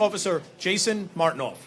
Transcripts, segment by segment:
Officer Jason Martinoff.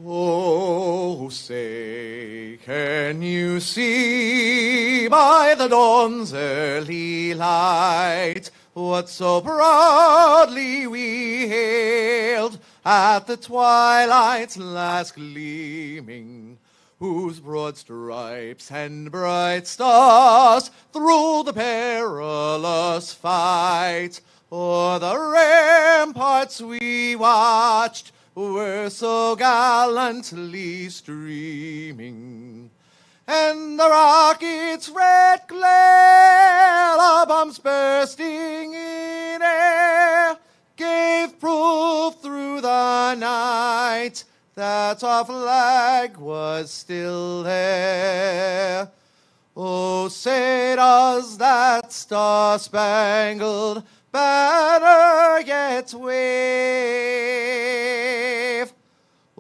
Oh, say, can you see by the dawn's early light what so proudly we hailed at the twilight's last gleaming, whose broad stripes and bright stars through the perilous fight o'er the ramparts we watched were so gallantly streaming, and the rocket's red glare, the bombs bursting in air, gave proof through the night that our flag was still there. Oh, say does that star-spangled banner yet wave?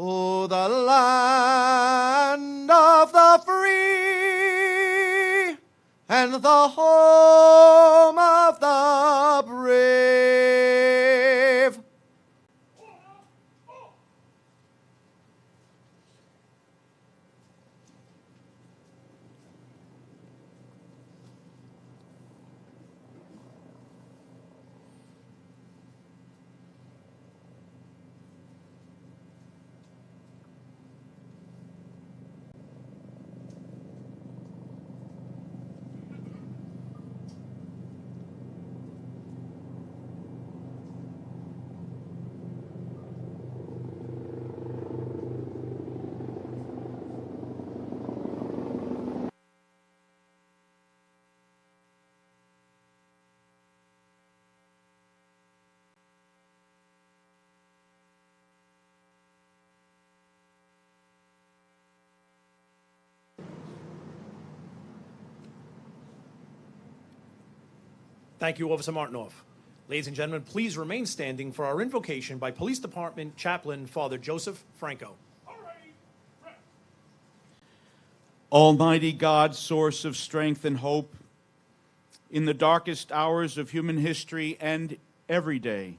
Oh, the land of the free and the home of the brave. Thank you, Officer Martinoff. Ladies and gentlemen, please remain standing for our invocation by Police Department Chaplain Father Joseph Franco. Almighty God, source of strength and hope, in the darkest hours of human history and every day,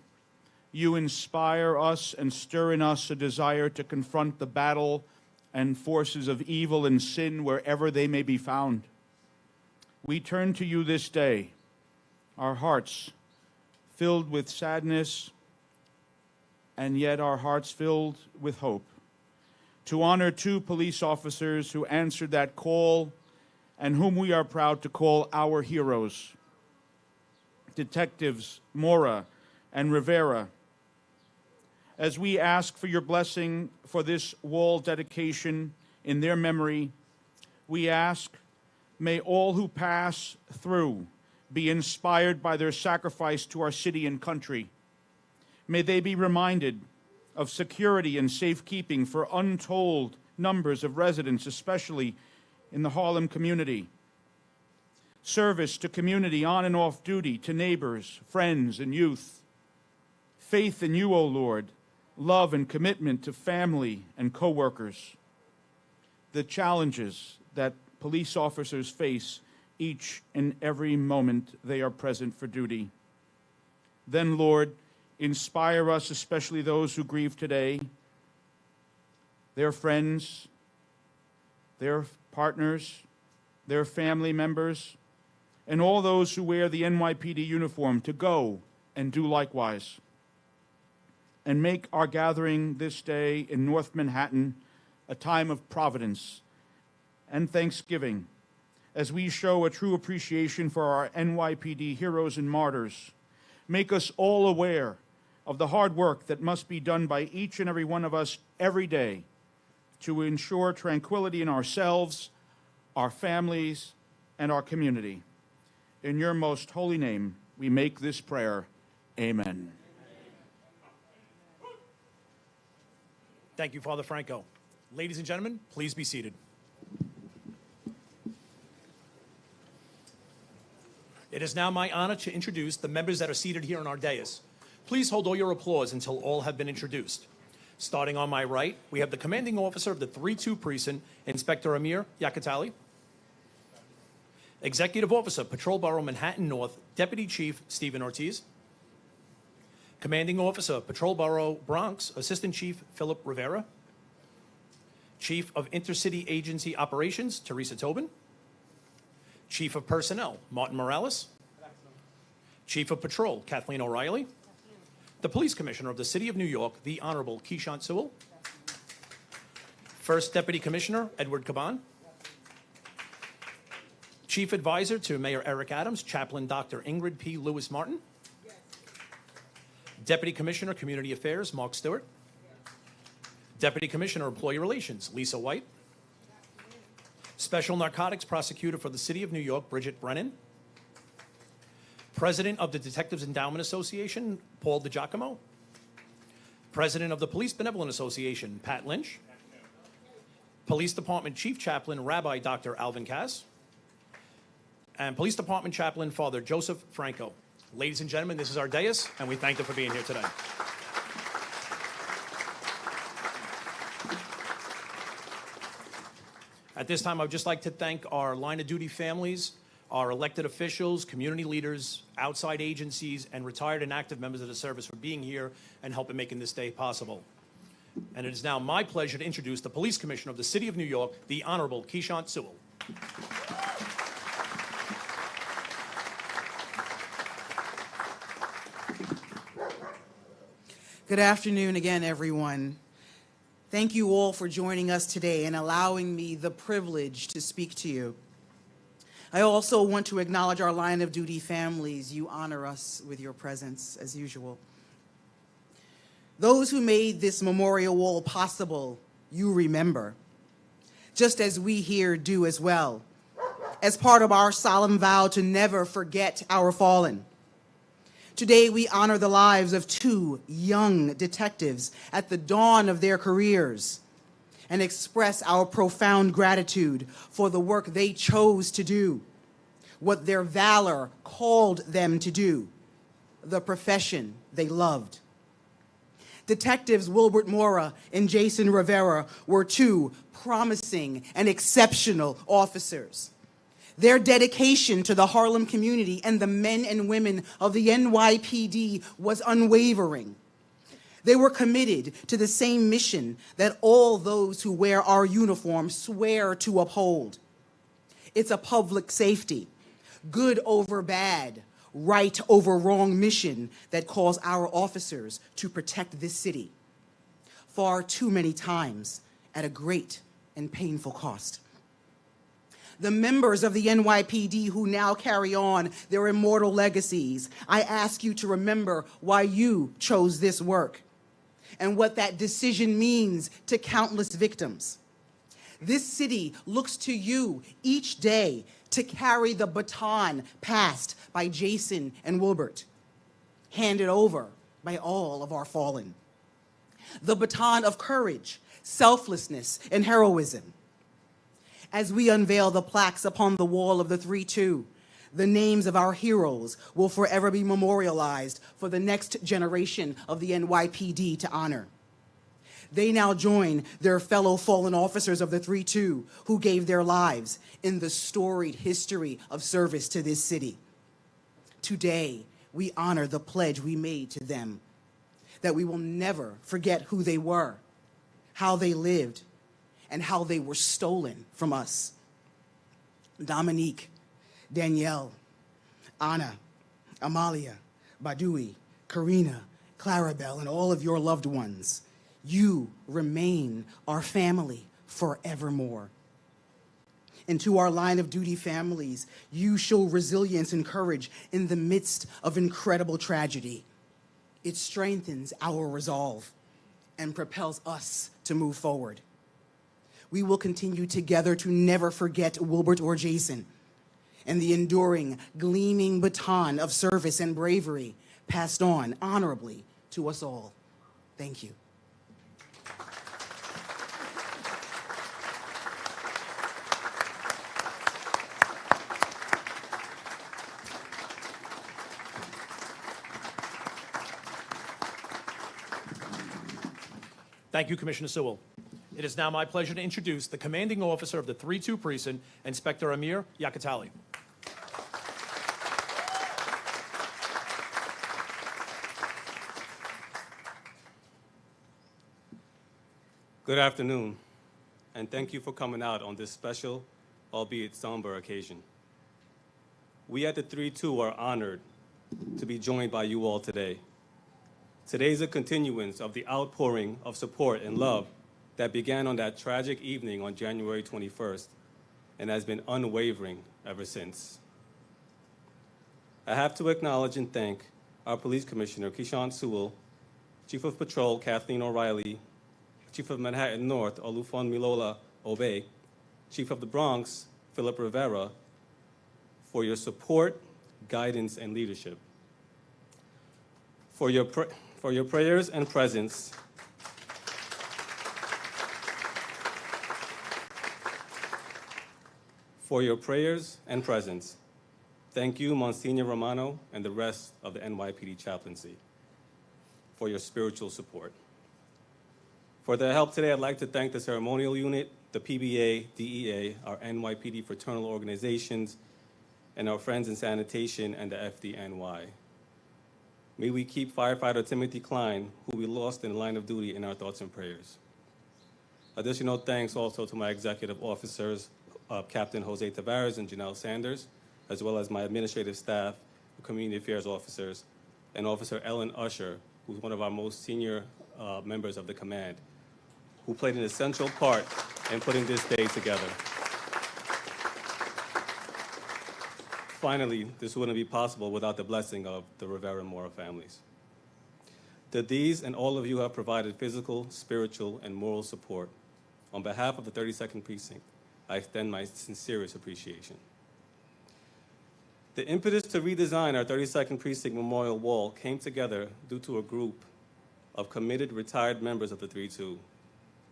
you inspire us and stir in us a desire to confront the battle and forces of evil and sin wherever they may be found. We turn to you this day, our hearts filled with sadness, and yet our hearts filled with hope, to honor two police officers who answered that call and whom we are proud to call our heroes, Detectives Mora and Rivera. As we ask for your blessing for this wall dedication in their memory, we ask, may all who pass through be inspired by their sacrifice to our city and country. May they be reminded of security and safekeeping for untold numbers of residents, especially in the Harlem community. Service to community on and off duty, to neighbors, friends, and youth. Faith in you, O Lord, love and commitment to family and coworkers. The challenges that police officers face each and every moment they are present for duty. Then, Lord, inspire us, especially those who grieve today, their friends, their partners, their family members, and all those who wear the NYPD uniform to go and do likewise. And make our gathering this day in North Manhattan a time of providence and thanksgiving, as we show a true appreciation for our NYPD heroes and martyrs. Make us all aware of the hard work that must be done by each and every one of us every day to ensure tranquility in ourselves, our families, and our community. In your most holy name, we make this prayer. Amen. Thank you, Father Franco. Ladies and gentlemen, please be seated. It is now my honor to introduce the members that are seated here on our dais. Please hold all your applause until all have been introduced. Starting on my right, we have the commanding officer of the 3-2 precinct, Inspector Amir Yakatali. Executive Officer, Patrol Borough Manhattan North, Deputy Chief Stephen Ortiz. Commanding Officer, Patrol Borough Bronx, Assistant Chief Philip Rivera. Chief of Intercity Agency Operations, Teresa Tobin. Chief of Personnel, Martin Morales. Chief of Patrol, Kathleen O'Reilly. The Police Commissioner of the City of New York, the Honorable Keishant Sewell. First Deputy Commissioner, Edward Caban. Chief Advisor to Mayor Eric Adams, Chaplain Dr. Ingrid P. Lewis Martin. Deputy Commissioner, Community Affairs, Mark Stewart. Deputy Commissioner, Employee Relations, Lisa White. Special Narcotics Prosecutor for the City of New York, Bridget Brennan. President of the Detectives Endowment Association, Paul DiGiacomo. President of the Police Benevolent Association, Pat Lynch. Police Department Chief Chaplain, Rabbi Dr. Alvin Cass. And Police Department Chaplain, Father Joseph Franco. Ladies and gentlemen, this is our dais, and we thank them for being here today. At this time, I would just like to thank our line of duty families, our elected officials, community leaders, outside agencies, and retired and active members of the service for being here and helping making this day possible. And it is now my pleasure to introduce the Police Commissioner of the City of New York, the Honorable Keishant Sewell. Good afternoon again, everyone. Thank you all for joining us today and allowing me the privilege to speak to you. I also want to acknowledge our line of duty families. You honor us with your presence, as usual. Those who made this memorial wall possible, you remember, just as we here do as well, as part of our solemn vow to never forget our fallen. Today, we honor the lives of two young detectives at the dawn of their careers and express our profound gratitude for the work they chose to do, what their valor called them to do, the profession they loved. Detectives Wilbert Mora and Jason Rivera were two promising and exceptional officers. Their dedication to the Harlem community and the men and women of the NYPD was unwavering. They were committed to the same mission that all those who wear our uniform swear to uphold. It's a public safety, good over bad, right over wrong mission that calls our officers to protect this city, far too many times at a great and painful cost. The members of the NYPD who now carry on their immortal legacies, I ask you to remember why you chose this work and what that decision means to countless victims. This city looks to you each day to carry the baton passed by Jason and Wilbert, handed over by all of our fallen. The baton of courage, selflessness, and heroism. As we unveil the plaques upon the wall of the 3-2, the names of our heroes will forever be memorialized for the next generation of the NYPD to honor. They now join their fellow fallen officers of the 3-2 who gave their lives in the storied history of service to this city. Today, we honor the pledge we made to them, that we will never forget who they were, how they lived, and how they were stolen from us. Dominique, Danielle, Anna, Amalia, Badui, Karina, Clarabelle, and all of your loved ones, you remain our family forevermore. And to our line of duty families, you show resilience and courage in the midst of incredible tragedy. It strengthens our resolve and propels us to move forward. We will continue together to never forget Wilbert or Jason and the enduring, gleaming baton of service and bravery passed on honorably to us all. Thank you. Thank you, Commissioner Sewell. It is now my pleasure to introduce the commanding officer of the 3-2 precinct, Inspector Amir Yakatali. Good afternoon, and thank you for coming out on this special, albeit somber occasion. We at the 3-2 are honored to be joined by you all today. Today is a continuance of the outpouring of support and love that began on that tragic evening on January 21st and has been unwavering ever since. I have to acknowledge and thank our Police Commissioner, Keyshawn Sewell, Chief of Patrol, Kathleen O'Reilly, Chief of Manhattan North, Olufon Milola Obey, Chief of the Bronx, Philip Rivera, for your support, guidance, and leadership. For your prayers and presence, thank you, Monsignor Romano, and the rest of the NYPD chaplaincy for your spiritual support. For their help today, I'd like to thank the ceremonial unit, the PBA, DEA, our NYPD fraternal organizations, and our friends in sanitation and the FDNY. May we keep firefighter Timothy Klein, who we lost in the line of duty, in our thoughts and prayers. Additional thanks also to my executive officers, Captain Jose Tavares and Janelle Sanders, as well as my administrative staff, community affairs officers, and Officer Ellen Usher, who's one of our most senior members of the command, who played an essential part in putting this day together. Finally, this wouldn't be possible without the blessing of the Rivera and Mora families. To these and all of you who have provided physical, spiritual, and moral support, on behalf of the 32nd Precinct, I extend my sincerest appreciation. The impetus to redesign our 32nd Precinct Memorial Wall came together due to a group of committed retired members of the 3-2,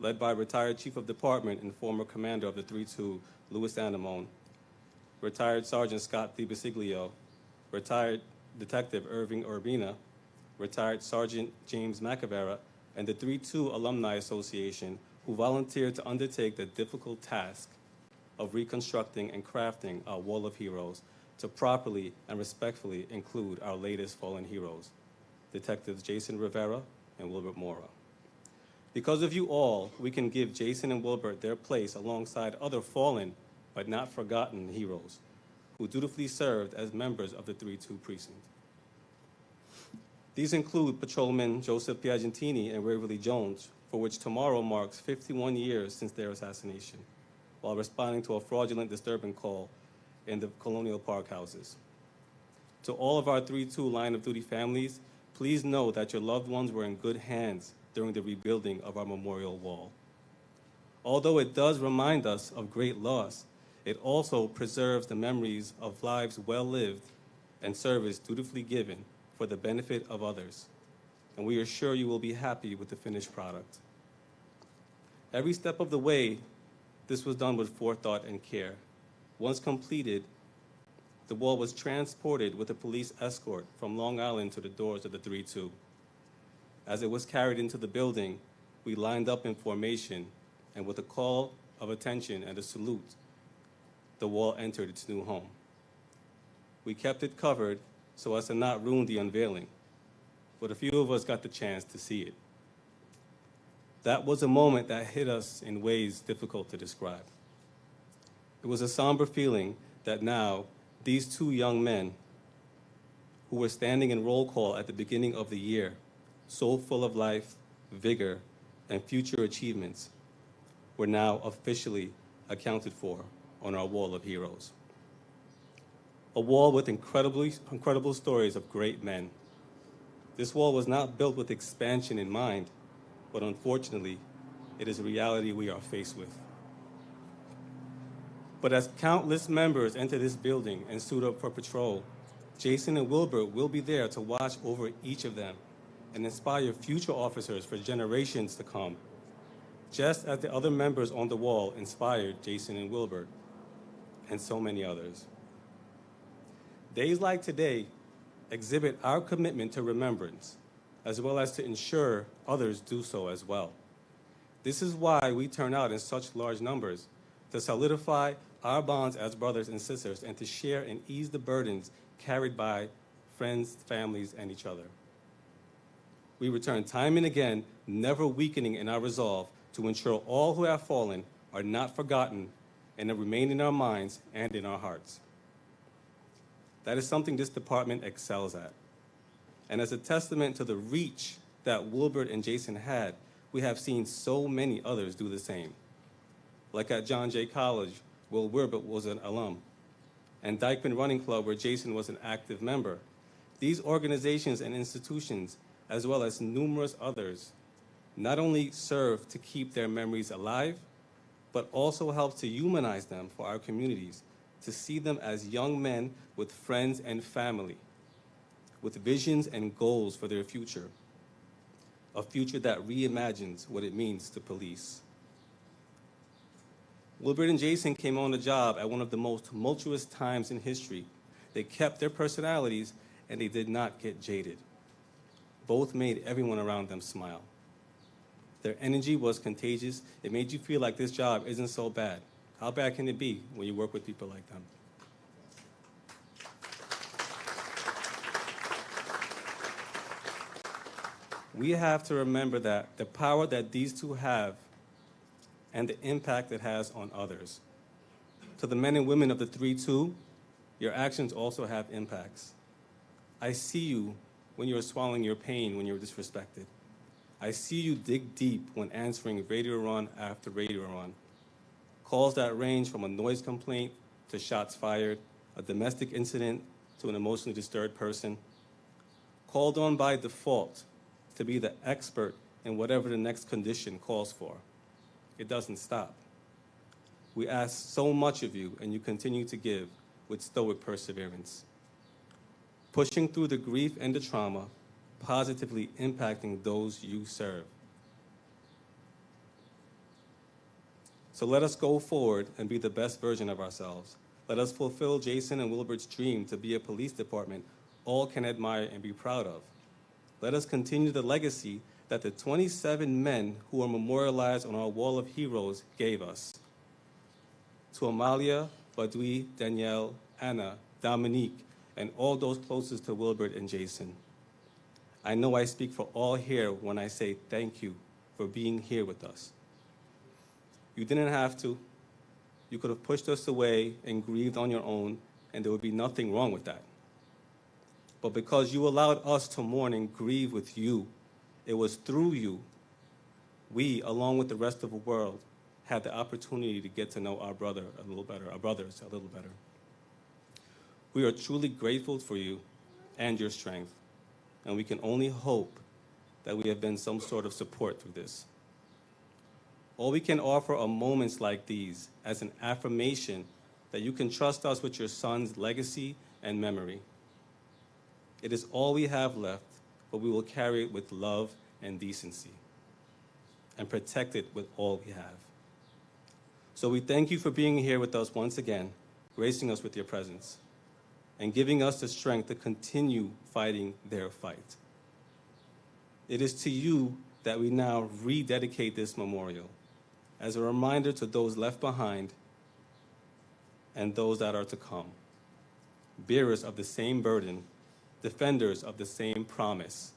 led by retired Chief of Department and former Commander of the 3-2, Louis Anamone, retired Sergeant Scott DiBasiglio, retired Detective Irving Urbina, retired Sergeant James McAvera, and the 3-2 Alumni Association, who volunteered to undertake the difficult task of reconstructing and crafting our Wall of Heroes to properly and respectfully include our latest fallen heroes, Detectives Jason Rivera and Wilbert Mora. Because of you all, we can give Jason and Wilbert their place alongside other fallen but not forgotten heroes who dutifully served as members of the 3-2 Precinct. These include Patrolman Joseph Piagentini and Waverly Jones, for which tomorrow marks 51 years since their assassination, while responding to a fraudulent disturbance call in the Colonial Park houses. To all of our 3-2 line of duty families, please know that your loved ones were in good hands during the rebuilding of our memorial wall. Although it does remind us of great loss, it also preserves the memories of lives well lived and service dutifully given for the benefit of others. And we are sure you will be happy with the finished product. Every step of the way, this was done with forethought and care. Once completed, the wall was transported with a police escort from Long Island to the doors of the 3-2. As it was carried into the building, we lined up in formation, and with a call of attention and a salute, the wall entered its new home. We kept it covered so as to not ruin the unveiling, but a few of us got the chance to see it. That was a moment that hit us in ways difficult to describe. It was a somber feeling that now these two young men who were standing in roll call at the beginning of the year, so full of life, vigor, and future achievements, were now officially accounted for on our Wall of Heroes. A wall with incredible stories of great men. This wall was not built with expansion in mind, but unfortunately, it is a reality we are faced with. But as countless members enter this building and suit up for patrol, Jason and Wilbert will be there to watch over each of them and inspire future officers for generations to come, just as the other members on the wall inspired Jason and Wilbert, and so many others. Days like today exhibit our commitment to remembrance, as well as to ensure others do so as well. This is why we turn out in such large numbers, to solidify our bonds as brothers and sisters and to share and ease the burdens carried by friends, families, and each other. We return time and again, never weakening in our resolve to ensure all who have fallen are not forgotten and remain in our minds and in our hearts. That is something this department excels at. And as a testament to the reach that Wilbert and Jason had, we have seen so many others do the same. Like at John Jay College, where Wilbert was an alum, and Dykeman Running Club, where Jason was an active member. These organizations and institutions, as well as numerous others, not only serve to keep their memories alive, but also help to humanize them for our communities, to see them as young men with friends and family, with visions and goals for their future, a future that reimagines what it means to police. Wilbert and Jason came on the job at one of the most tumultuous times in history. They kept their personalities and they did not get jaded. Both made everyone around them smile. Their energy was contagious. It made you feel like this job isn't so bad. How bad can it be when you work with people like them? We have to remember that the power that these two have and the impact it has on others. To the men and women of the 3-2, your actions also have impacts. I see you when you're swallowing your pain when you're disrespected. I see you dig deep when answering radio run after radio run. Calls that range from a noise complaint to shots fired, a domestic incident to an emotionally disturbed person. Called on by default to be the expert in whatever the next condition calls for. It doesn't stop. We ask so much of you, and you continue to give with stoic perseverance. Pushing through the grief and the trauma, positively impacting those you serve. So let us go forward and be the best version of ourselves. Let us fulfill Jason and Wilbert's dream to be a police department all can admire and be proud of. Let us continue the legacy that the 27 men who are memorialized on our Wall of Heroes gave us. To Amalia, Badui, Danielle, Anna, Dominique, and all those closest to Wilbert and Jason. I know I speak for all here when I say thank you for being here with us. You didn't have to. You could have pushed us away and grieved on your own, and there would be nothing wrong with that. But because you allowed us to mourn and grieve with you, it was through you, we, along with the rest of the world, had the opportunity to get to know our brother a little better, our brothers a little better. We are truly grateful for you and your strength, and we can only hope that we have been some sort of support through this. All we can offer are moments like these as an affirmation that you can trust us with your son's legacy and memory. It is all we have left, but we will carry it with love and decency and protect it with all we have. So we thank you for being here with us once again, gracing us with your presence, and giving us the strength to continue fighting their fight. It is to you that we now rededicate this memorial as a reminder to those left behind and those that are to come, bearers of the same burden, defenders of the same promise,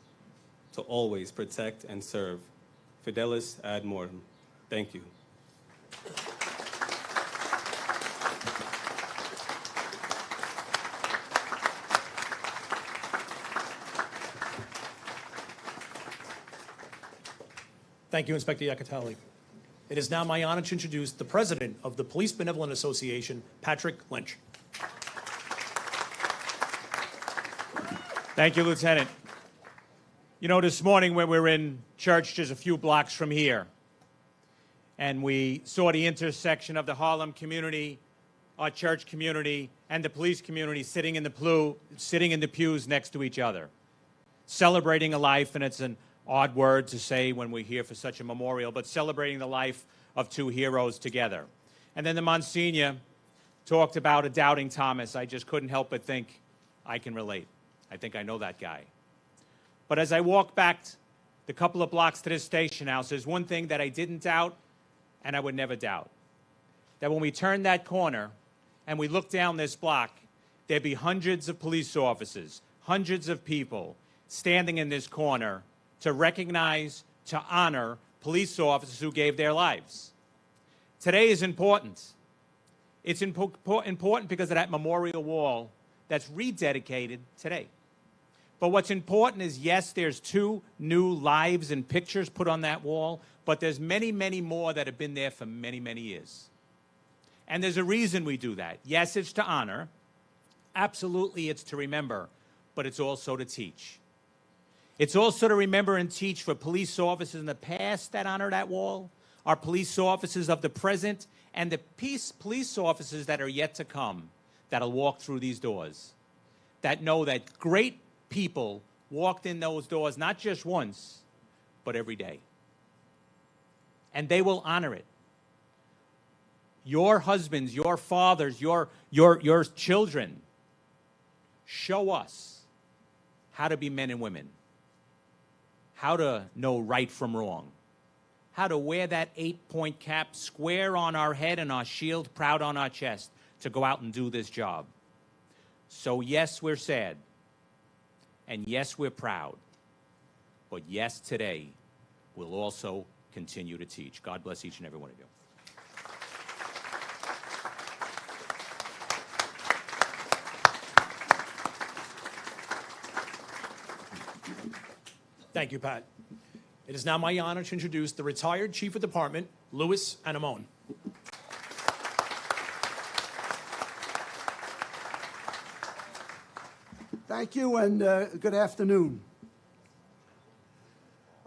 to always protect and serve. Fidelis ad mortem. Thank you. Thank you, Inspector Iacatelli. It is now my honor to introduce the president of the Police Benevolent Association, Patrick Lynch. Thank you, Lieutenant. You know, this morning when we were in church just a few blocks from here, and we saw the intersection of the Harlem community, our church community, and the police community sitting in the pews next to each other, celebrating a life, and it's an odd word to say when we're here for such a memorial, but celebrating the life of two heroes together. And then the Monsignor talked about a doubting Thomas. I just couldn't help but think, I can relate. I think I know that guy. But as I walked back the couple of blocks to this station house, there's one thing that I didn't doubt and I would never doubt. That when we turned that corner and we looked down this block, there'd be hundreds of police officers, hundreds of people standing in this corner to recognize, to honor police officers who gave their lives. Today is important. It's important because of that memorial wall that's rededicated today. But what's important is, yes, there's 2 new lives and pictures put on that wall, but there's many, many more that have been there for many, many years. And there's a reason we do that. Yes, it's to honor. Absolutely, it's to remember, but it's also to teach. It's also to remember and teach for police officers in the past that honor that wall, our police officers of the present, and the police officers that are yet to come that'll walk through these doors, that know that great people walked in those doors not just once, but every day. And they will honor it. Your husbands, your fathers, your children show us how to be men and women, how to know right from wrong, how to wear that 8-point cap square on our head and our shield proud on our chest to go out and do this job. So yes, we're sad. And yes, we're proud. But yes, today, we'll also continue to teach. God bless each and every one of you. Thank you, Pat. It is now my honor to introduce the retired Chief of Department, Louis Anamone. Thank you, and good afternoon.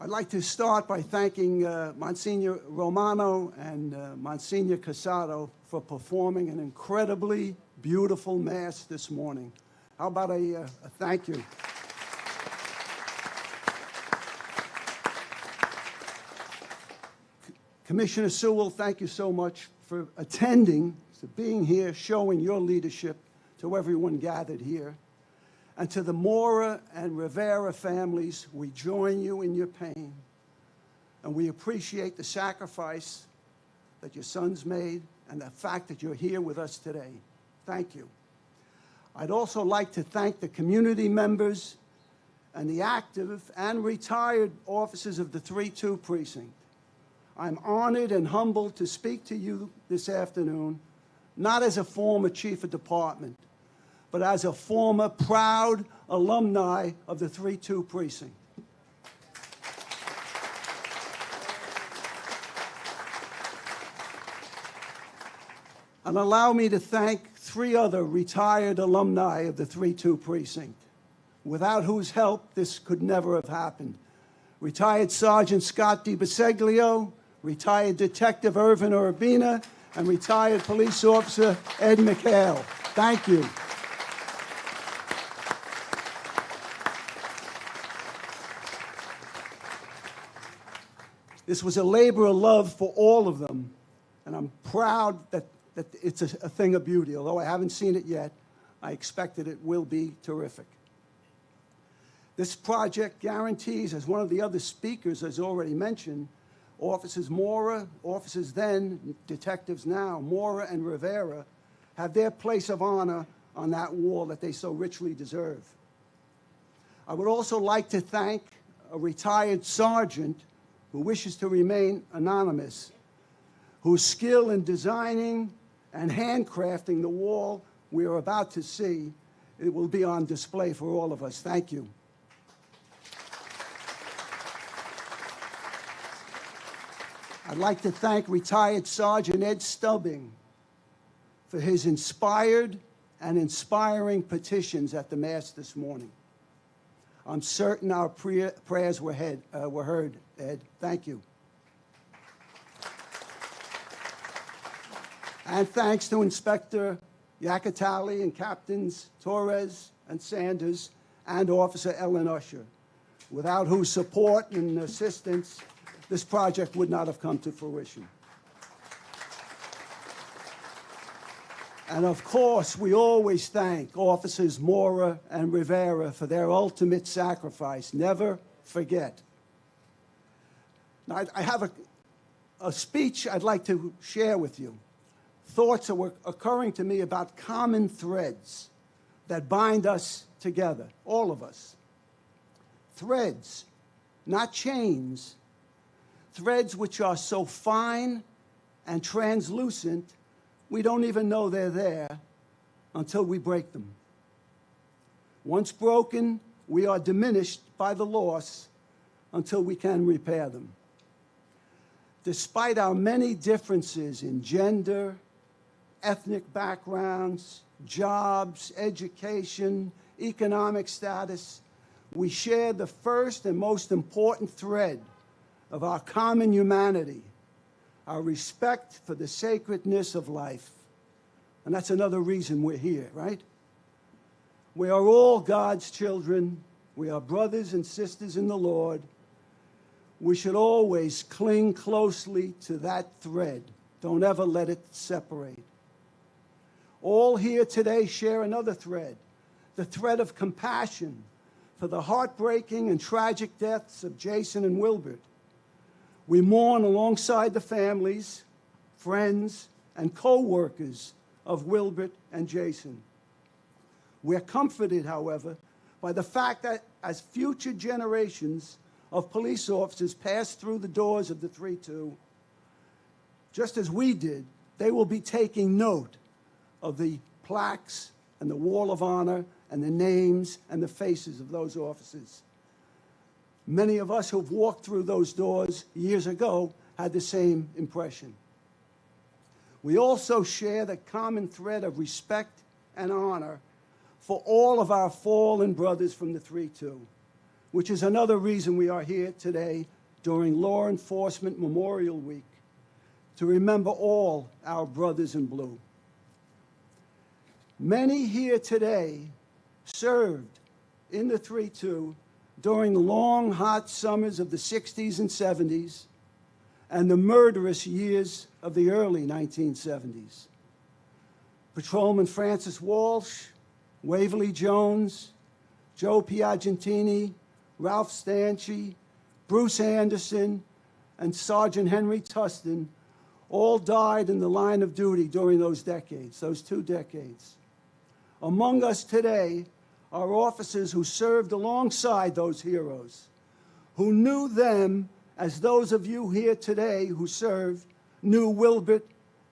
I'd like to start by thanking Monsignor Romano and Monsignor Casado for performing an incredibly beautiful Mass this morning. How about a thank you? Commissioner Sewell, thank you so much for attending, for being here, showing your leadership to everyone gathered here. And to the Mora and Rivera families, we join you in your pain. And we appreciate the sacrifice that your sons made and the fact that you're here with us today. Thank you. I'd also like to thank the community members and the active and retired officers of the 3-2 precinct. I'm honored and humbled to speak to you this afternoon, not as a former chief of department, but as a former proud alumni of the 3-2 precinct. And allow me to thank 3 other retired alumni of the 3-2 precinct, without whose help this could never have happened. Retired Sergeant Scott DiBaseglio, retired Detective Irvin Urbina, and retired Police Officer Ed McHale. Thank you. This was a labor of love for all of them, and I'm proud that it's a thing of beauty. Although I haven't seen it yet, I expect that it will be terrific. This project guarantees, as one of the other speakers has already mentioned, officers Mora, officers then, detectives now, Mora and Rivera, have their place of honor on that wall that they so richly deserve. I would also like to thank a retired sergeant who wishes to remain anonymous, whose skill in designing and handcrafting the wall we are about to see, it will be on display for all of us. Thank you. I'd like to thank retired Sergeant Ed Stubbing for his inspired and inspiring petitions at the Mass this morning. I'm certain our prayers were heard, Ed. Thank you. And thanks to Inspector Yakatali and Captains Torres and Sanders and Officer Ellen Usher, without whose support and assistance, this project would not have come to fruition. And of course, we always thank Officers Mora and Rivera for their ultimate sacrifice. Never forget. Now, I have a speech I'd like to share with you. Thoughts that were occurring to me about common threads that bind us together, all of us. Threads, not chains. threads which are so fine and translucent, we don't even know they're there until we break them. Once broken, we are diminished by the loss until we can repair them. Despite our many differences in gender, ethnic backgrounds, jobs, education, economic status, we share the first and most important thread of our common humanity, our respect for the sacredness of life. And that's another reason we're here, right? We are all God's children. We are brothers and sisters in the Lord. We should always cling closely to that thread. Don't ever let it separate. All here today share another thread, the thread of compassion for the heartbreaking and tragic deaths of Jason and Wilbert. We mourn alongside the families, friends, and co-workers of Wilbert and Jason. We're comforted, however, by the fact that as future generations of police officers pass through the doors of the 3-2, just as we did, they will be taking note of the plaques and the wall of honor and the names and the faces of those officers. Many of us who've walked through those doors years ago had the same impression. We also share the common thread of respect and honor for all of our fallen brothers from the 3-2, which is another reason we are here today during Law Enforcement Memorial Week, to remember all our brothers in blue. Many here today served in the 3-2 during the long, hot summers of the 60s and 70s and the murderous years of the early 1970s. Patrolman Francis Walsh, Waverly Jones, Joe Piagentini, Ralph Stanchi, Bruce Anderson, and Sergeant Henry Tustin all died in the line of duty during those decades, those 2 decades. Among us today are officers who served alongside those heroes, who knew them as those of you here today who served knew Wilbert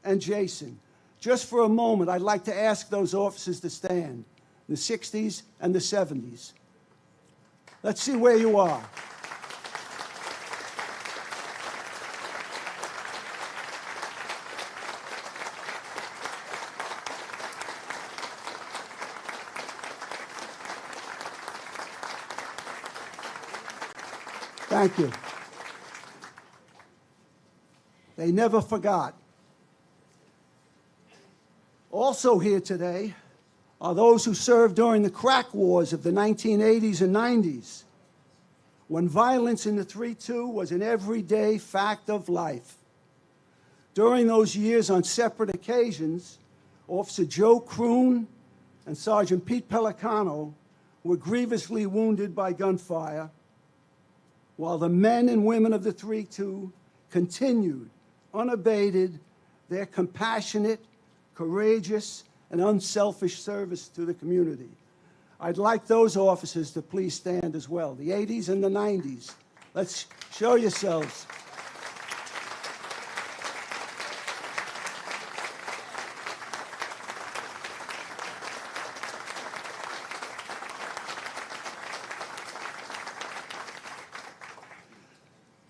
and Jason. Just for a moment, I'd like to ask those officers to stand, the 60s and the 70s. Let's see where you are. Thank you. They never forgot. Also here today are those who served during the crack wars of the 1980s and 90s, when violence in the 3-2 was an everyday fact of life. During those years, on separate occasions, Officer Joe Kroon and Sergeant Pete Pellicano were grievously wounded by gunfire, while the men and women of the 3-2 continued, unabated, their compassionate, courageous, and unselfish service to the community. I'd like those officers to please stand as well, the 80s and the 90s. Let's show yourselves.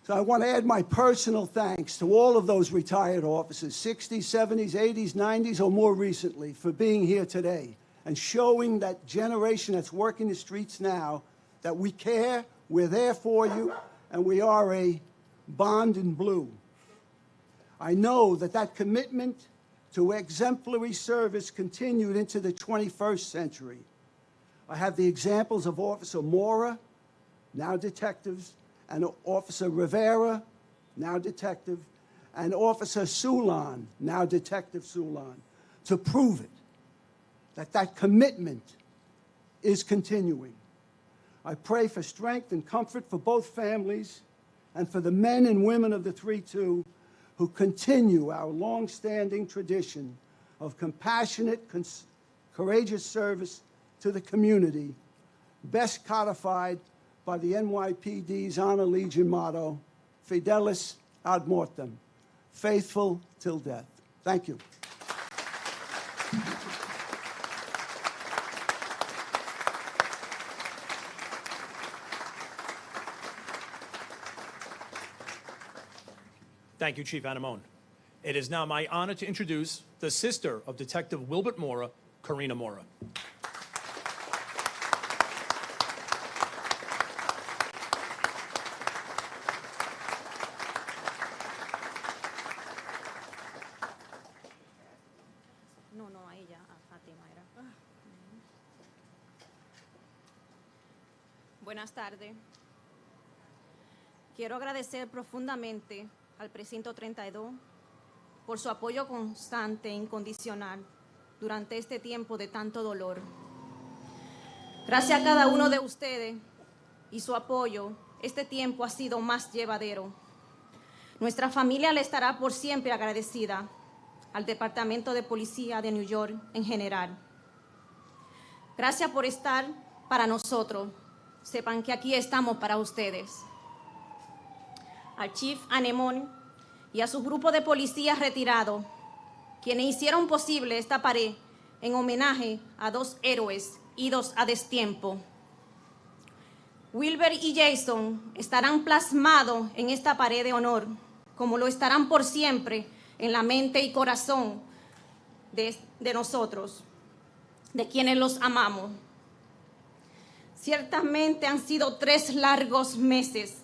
So I want to add my personal thanks to all of those retired officers, 60s, 70s, 80s, 90s, or more recently, for being here today and showing that generation that's working the streets now that we care, we're there for you, and we are a bond in blue. I know that that commitment to exemplary service continued into the 21st century. I have the examples of Officer Mora, now detectives, and Officer Rivera, now detective, and Officer Sulan, now Detective Sulan, to prove it, that that commitment is continuing. I pray for strength and comfort for both families and for the men and women of the 3-2 who continue our long-standing tradition of compassionate, courageous service to the community, best codified by the NYPD's Honor Legion motto, Fidelis ad mortem, faithful till death. Thank you. Thank you, Chief Anamone. It is now my honor to introduce the sister of Detective Wilbert Mora, Karina Mora. No, a ella, a Fátima era. Buenas tardes. Quiero agradecer profundamente al Precinto 32 por su apoyo constante e incondicional durante este tiempo de tanto dolor. Gracias a cada uno de ustedes y su apoyo, este tiempo ha sido más llevadero. Nuestra familia le estará por siempre agradecida al Departamento de Policía de New York en general. Gracias por estar para nosotros. Sepan que aquí estamos para ustedes. Al Chief Anemone y a su grupo de policías retirados, quienes hicieron posible esta pared en homenaje a dos héroes idos a destiempo. Wilbert y Jason estarán plasmados en esta pared de honor, como lo estarán por siempre en la mente y corazón de nosotros, de quienes los amamos. Ciertamente han sido 3 largos meses,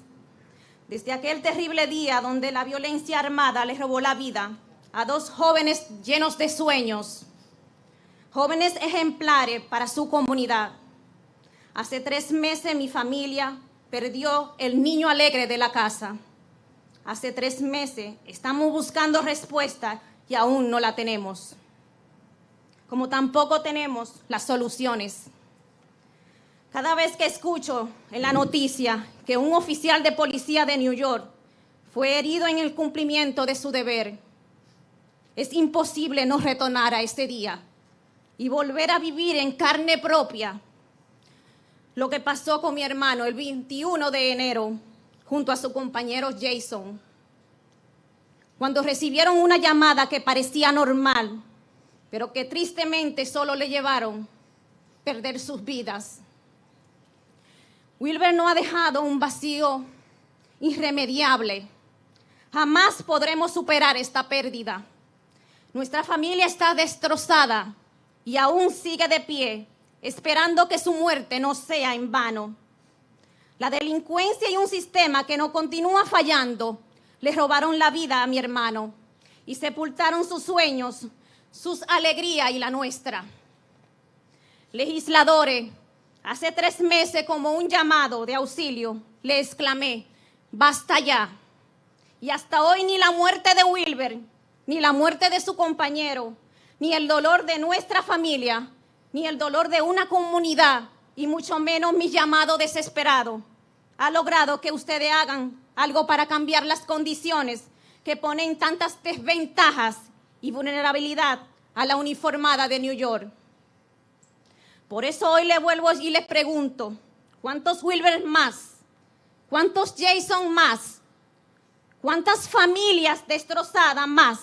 desde aquel terrible día donde la violencia armada les robó la vida a 2 jóvenes llenos de sueños, jóvenes ejemplares para su comunidad. Hace 3 meses mi familia perdió el niño alegre de la casa. Hace 3 meses estamos buscando respuesta y aún no la tenemos. Como tampoco tenemos las soluciones. Cada vez que escucho en la noticia que un oficial de policía de New York fue herido en el cumplimiento de su deber, es imposible no retornar a ese día y volver a vivir en carne propia lo que pasó con mi hermano el 21 de enero junto a su compañero Jason, cuando recibieron una llamada que parecía normal, pero que tristemente solo le llevaron a perder sus vidas. Wilbert no ha dejado un vacío irremediable. Jamás podremos superar esta pérdida. Nuestra familia está destrozada y aún sigue de pie, esperando que su muerte no sea en vano. La delincuencia y un sistema que no continúa fallando le robaron la vida a mi hermano y sepultaron sus sueños, sus alegrías y la nuestra. Legisladores, hace 3 meses, como un llamado de auxilio, le exclamé: ¡basta ya! Y hasta hoy ni la muerte de Wilbert, ni la muerte de su compañero, ni el dolor de nuestra familia, ni el dolor de una comunidad, y mucho menos mi llamado desesperado, ha logrado que ustedes hagan algo para cambiar las condiciones que ponen tantas desventajas y vulnerabilidad a la uniformada de New York. Por eso hoy le vuelvo y les pregunto: ¿cuántos Wilbert más? ¿Cuántos Jason más? ¿Cuántas familias destrozadas más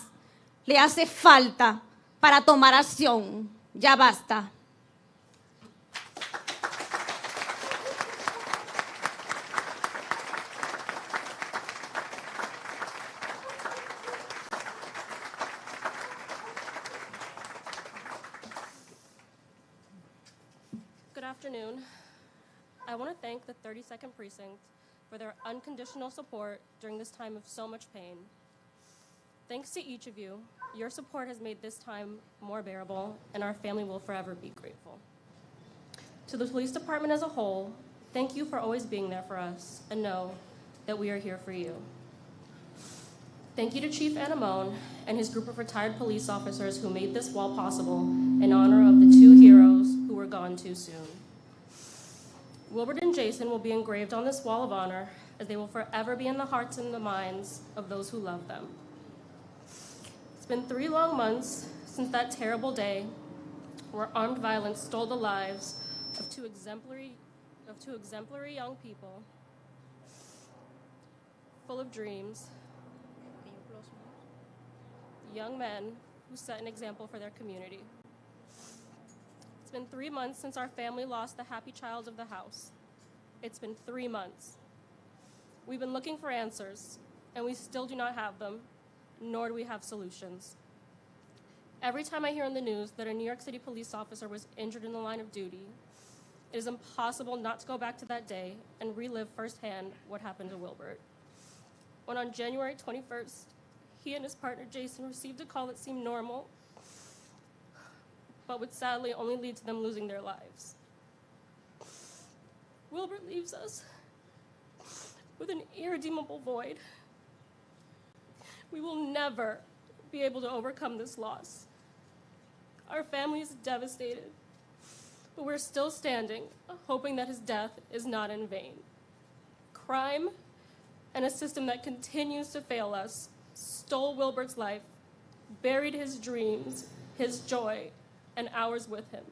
le hace falta para tomar acción? Ya basta. Good afternoon. I want to thank the 32nd Precinct for their unconditional support during this time of so much pain. Thanks to each of you, your support has made this time more bearable, and our family will forever be grateful. To the police department as a whole, thank you for always being there for us, and know that we are here for you. Thank you to Chief Anamone and his group of retired police officers who made this wall possible in honor of the 2 heroes who were gone too soon. Wilbert and Jason will be engraved on this wall of honor, as they will forever be in the hearts and the minds of those who love them. It's been 3 long months since that terrible day where armed violence stole the lives of two exemplary young people, full of dreams, young men who set an example for their community. It's been 3 months since our family lost the happy child of the house. It's been 3 months. We've been looking for answers, and we still do not have them, nor do we have solutions. Every time I hear on the news that a New York City police officer was injured in the line of duty, it is impossible not to go back to that day and relive firsthand what happened to Wilbert. When on January 21st, he and his partner Jason received a call that seemed normal, but would sadly only lead to them losing their lives. Wilbert leaves us with an irredeemable void. We will never be able to overcome this loss. Our family is devastated, but we're still standing, hoping that his death is not in vain. Crime and a system that continues to fail us stole Wilbert's life, buried his dreams, his joy, and ours with him.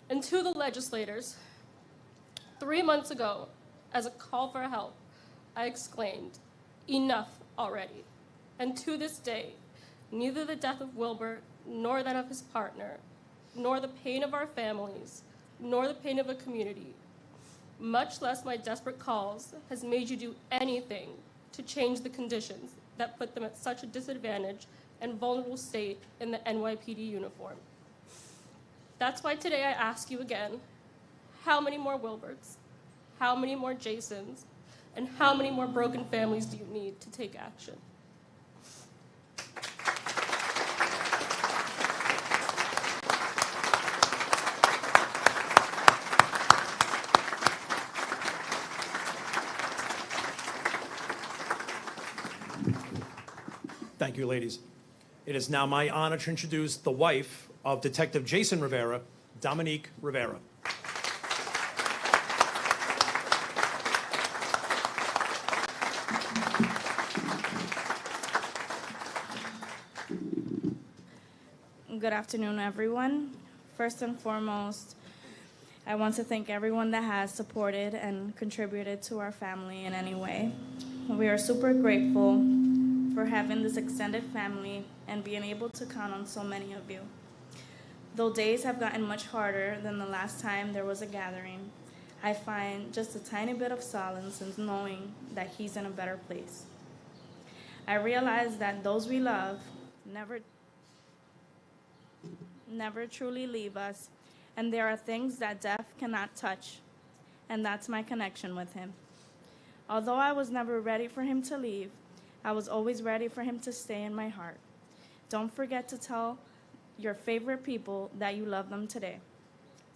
And to the legislators, 3 months ago, as a call for help, I exclaimed, "Enough already." And to this day, neither the death of Wilbert, nor that of his partner, nor the pain of our families, nor the pain of a community, much less my desperate calls, has made you do anything to change the conditions that put them at such a disadvantage and vulnerable state in the NYPD uniform. That's why today I ask you again, how many more Wilberts, how many more Jasons, and how many more broken families do you need to take action? Thank you, ladies. It is now my honor to introduce the wife of Detective Jason Rivera, Dominique Rivera. Good afternoon, everyone. First and foremost, I want to thank everyone that has supported and contributed to our family in any way. We are super grateful for having this extended family and being able to count on so many of you. Though days have gotten much harder than the last time there was a gathering, I find just a tiny bit of solace in knowing that he's in a better place. I realize that those we love never truly leave us, and there are things that death cannot touch, and that's my connection with him. Although I was never ready for him to leave, I was always ready for him to stay in my heart. Don't forget to tell your favorite people that you love them today.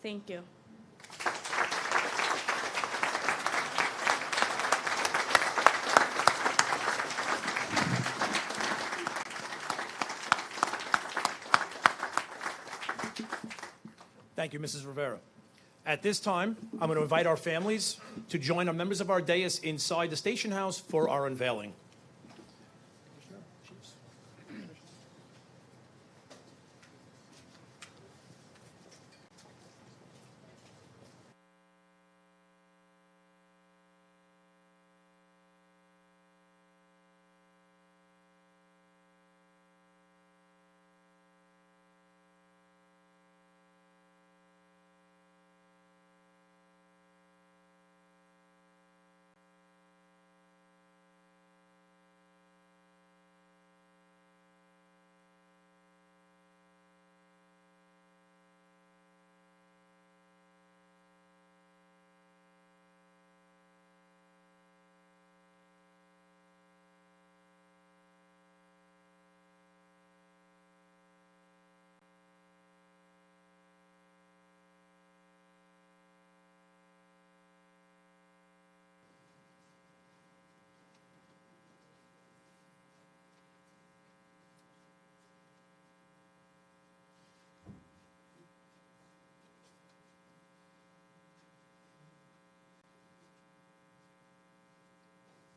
Thank you. Thank you, Mrs. Rivera. At this time, I'm going to invite our families to join our members of our dais inside the station house for our unveiling.